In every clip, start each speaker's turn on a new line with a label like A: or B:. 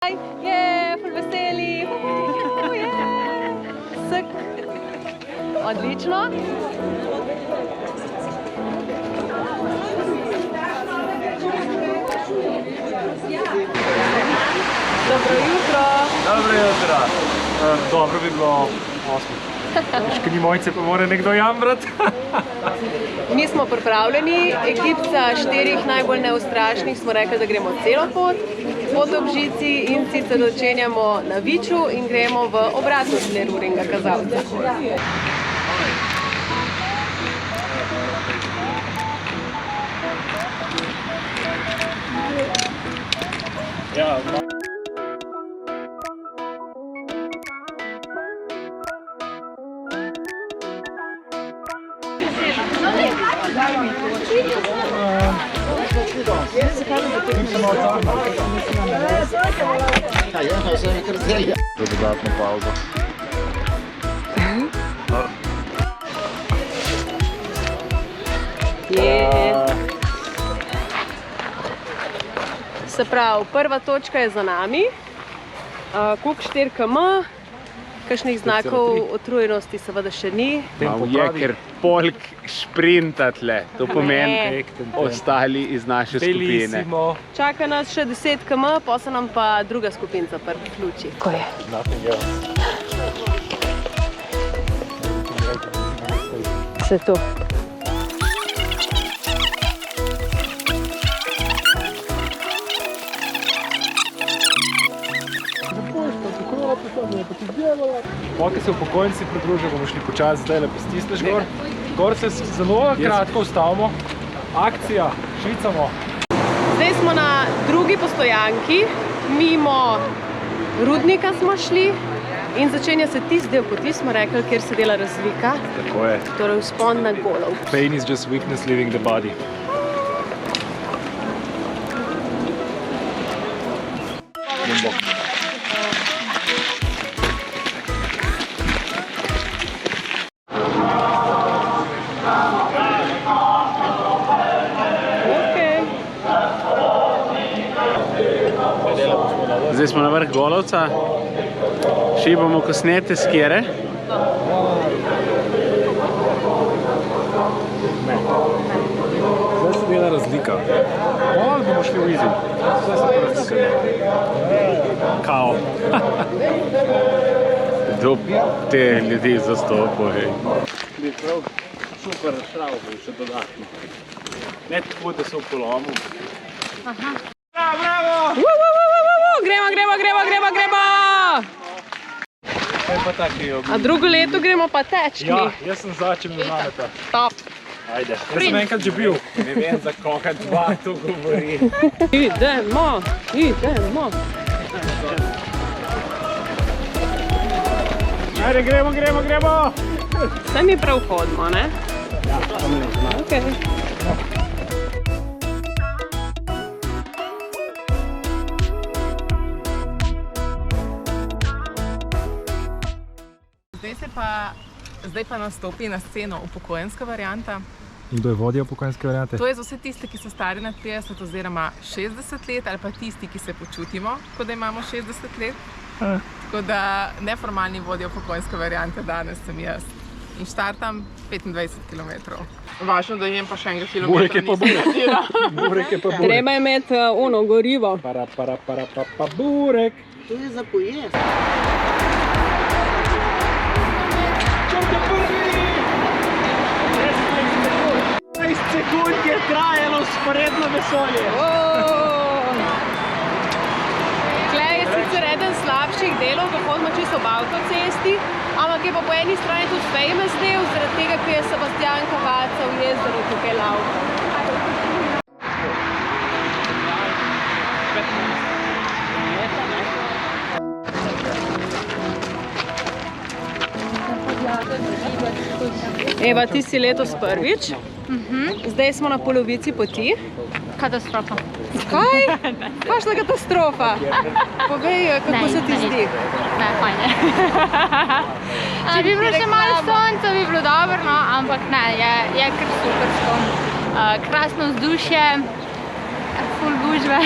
A: Je, ful veseli, Sek. Odlično. Dobro jutro.
B: Dobro jutro. Dobro bi bilo 8. Če ni mojce, pa mora nekdo jamrati.
A: Mi smo pripravljeni, ekipca 4 najbolj neustrašnih smo rekli, da gremo celo pot ob žici in sicer začenjamo na Viču in gremo v obratno smer Uringa kazalca.
B: Za dodatno pauzo.
A: Se pravi, prva točka je za nami. Koliko 4 km, kakšnih znakov utrujenosti seveda še ni.
B: Malo je, ker polk šprinta tle, to pomeni ostali iz naše skupine.
A: Čaka nas še 10 km, pa se nam pa druga skupinca priključi. Ko je? Vse to.
B: Poki se upokojenci pridružijo, bomo šli počasi zdaj lepo stisneš gor. Gor se zelo kratko ustavimo. Akcija, švicamo.
A: Zdaj smo na drugi postojanki, mimo rudnika smo šli in začenja se tisti del poti, smo rekli, kjer se dela razlika.
B: Tako je.
A: Torej vzpon na Golov.
B: Pain is just weakness leaving the body.
C: Zdaj smo na vrh Golovca, šibamo kosnete skjere.
B: Zdaj se dela razlika. Malo bomo šli v easy. Zdaj se razlika. Kao.
C: Kdo te ljudi zastopil, hej?
B: Bi prav super šravbo še dodatno. Ne tako, da so v polomu. Bravo!
A: Gremo!
B: To je pa taki
A: A drugo leto gremo pa tečki.
B: Ja, jaz sem za, če me znamete.
A: Top.
B: Ajde. Jaz sem enkrat že bil. Ne vem, za koga dva to govori.
A: Idemo!
B: Ajde, gremo!
A: Saj mi prav hodimo, ne?
B: Ja,
A: Okay.
D: Zdaj pa nastopi na sceno upokojenska varianta.
B: In kdo je vodja upokojenske variante?
D: To je za vse tiste, ki so stari nad 50 oziroma 60 let, ali pa tisti, ki se počutimo, kot da imamo 60 let. Tako da neformalni vodja upokojenske variante danes sem jaz. In štartam 25 km. Važno, da jem pa še enega kilometra
B: Burek je pa burek.
A: Treba je imeti ono gorivo.
B: Burek.
E: To je za pojest.
B: 20 sekund je trajalo sporedno vesolje.
A: Tukaj je sicer eden slabših delov, ko hodimo čisto ob avtocesti, ampak je pa po eni strani tudi famous del, zaradi tega, ker je Sebastian Cavazza v jezeru tukaj laufal. Eva, ti si letos prvič. Zdaj smo na polovici poti.
F: Katastrofa.
A: Kaj? Kakšna katastrofa? Povej, kako se ti zdi?
F: Ne, fajn je. Če bi bilo še malo sonca, bi bilo dobro, no, ampak ne, je kar super. Krasno vzdušje, ful gužve.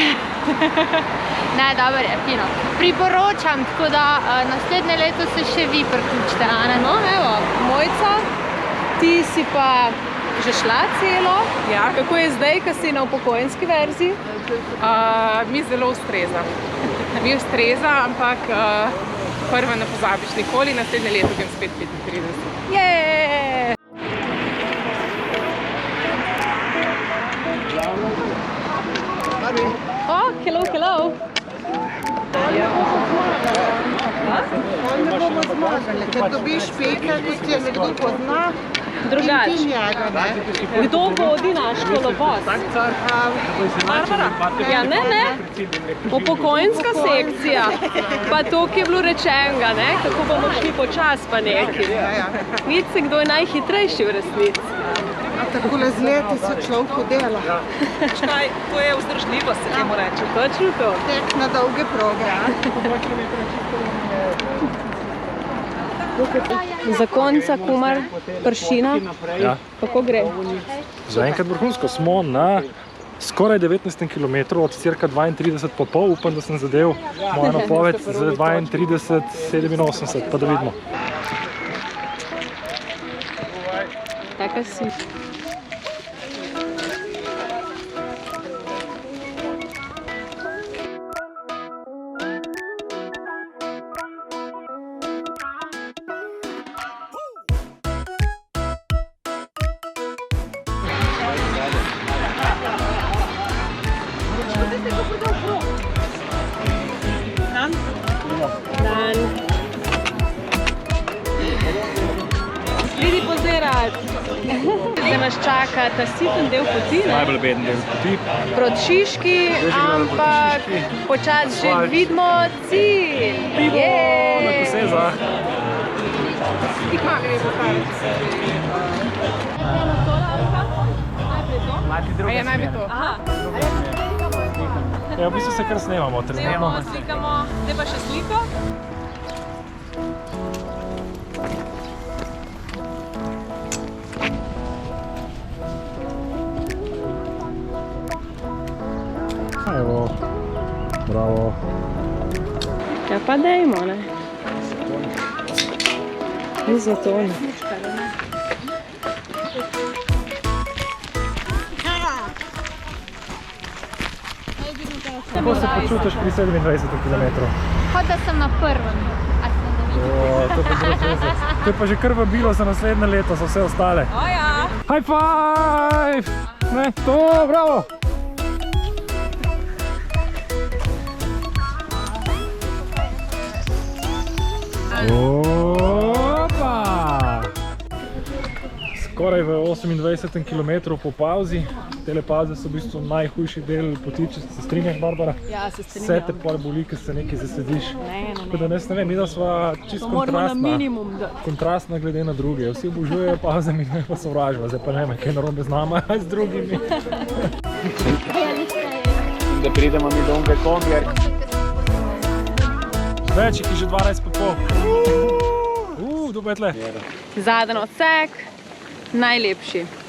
F: Ne, dobro je, fino. Priporočam, tako da naslednje leto se še vi priključite, Ane.
A: No, evo, Mojca, ti si pa že šla celo.
D: Ja.
A: Kako je zdaj, ko si na upokojenski verziji?
D: Mi zelo ustreza. Mi ustreza, ampak prva ne pozabiš nikoli, naslednje leto grem spet 35.
A: Je! Oh, hello, hello.
E: Ne bomo zmagali, ker dobiš peka, kot je nekdo pozna.
A: Drugač.
E: In ti njega, ne?
A: Kdo vodi naš kolovoz? Barbara? Ja, ne. Upokojenska sekcija. Pa to, ki je bilo rečenega, ne? Kako bomo šli počas pa neki. Vidite, kdo je najhitrejši v resnici.
E: A takole z leti se človek dela.
A: Čakaj, to je vzdržljivost, se temu reče. Točno to.
E: Tek na dolge proge.
A: Za konca Kumar, pršina.
B: Ja.
A: Kako gre?
B: Zaenkrat vrhunsko. Smo na skoraj 19 km od cirka 32,5. Upam, da sem zadev mojo napoved z 32,87, pa da vidimo.
A: Taka si. Dan. Vidi pozirati. Zdaj nas čaka ta siten del poti, ne?
B: Najbolj beden del poti.
A: Proti Šiški, ampak počasi že vidimo cilj.
B: Pivo na Kosezah.
D: A je naj bi to?
B: Ja, v bistvu se kar snemamo trenutno.
A: Slikamo, zdaj pa še sliko.
B: Evo, bravo.
A: Ja pa dejmo, ne? Ni zato, ne?
B: Kako se počutiš pri 27 km?
F: Kot da sem na prvem. A sem na vidiku.
B: To je pa zelo zvezde. To je pa že kar vabilo za naslednje leto, za vse ostale.
A: O ja!
B: High five! Ne, to, bravo! Opa! Skoraj v 28 km po pauzi. Tele pauze so v bistvu najhujši del poti, če se strinjaš, Barbara.
A: Ja, se strinjam.
B: Vse te pol boli, ker se nekaj zasediš. Tako da ne vem, mi da sva čisto kontrastna. Kontrastna glede na druge. Vsi obožujejo pauze, mi ne pa sovražimo. Zdaj pa ne vem, kaj je narobe z nama, z drugimi.
C: Da pridemo mi do unge Kongjer.
B: Več jih je že 12,5. Kdo pa je tle?
A: Zadnji odsek, najlepši.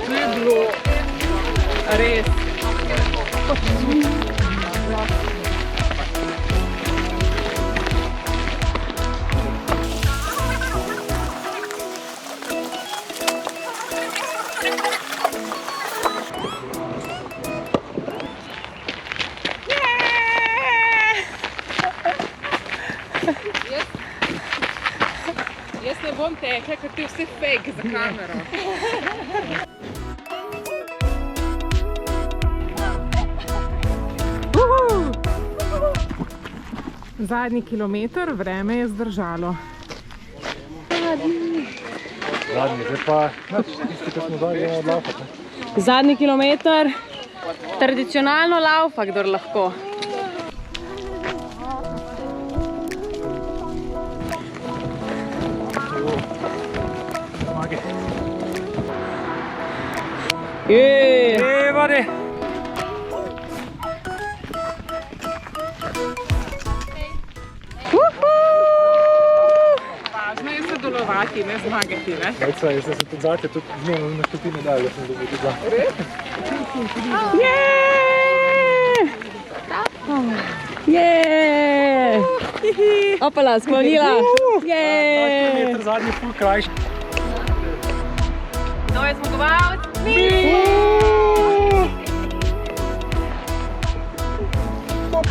D: To je bilo res. Jaz ne bom tekla, ker ti je vse fake za kamero. Zadnji kilometer, vreme je zdržalo.
B: Zadnji, zdaj pa tisti, ki smo zdaj gremo odlaufati.
A: Zadnji kilometer, tradicionalno laufa, kdor lahko.
B: Zmagi.
A: Vadi!
D: Važno je sodelovati, ne zmagati, ne?
B: Jaz sem se tudi zate, tudi z njim na štotine dal, da sem dobil tudi dva.
A: Opala, sklonila.
B: Kilometer zadnji ful krajši.
A: Kdo je zmagovalec?
B: Pa.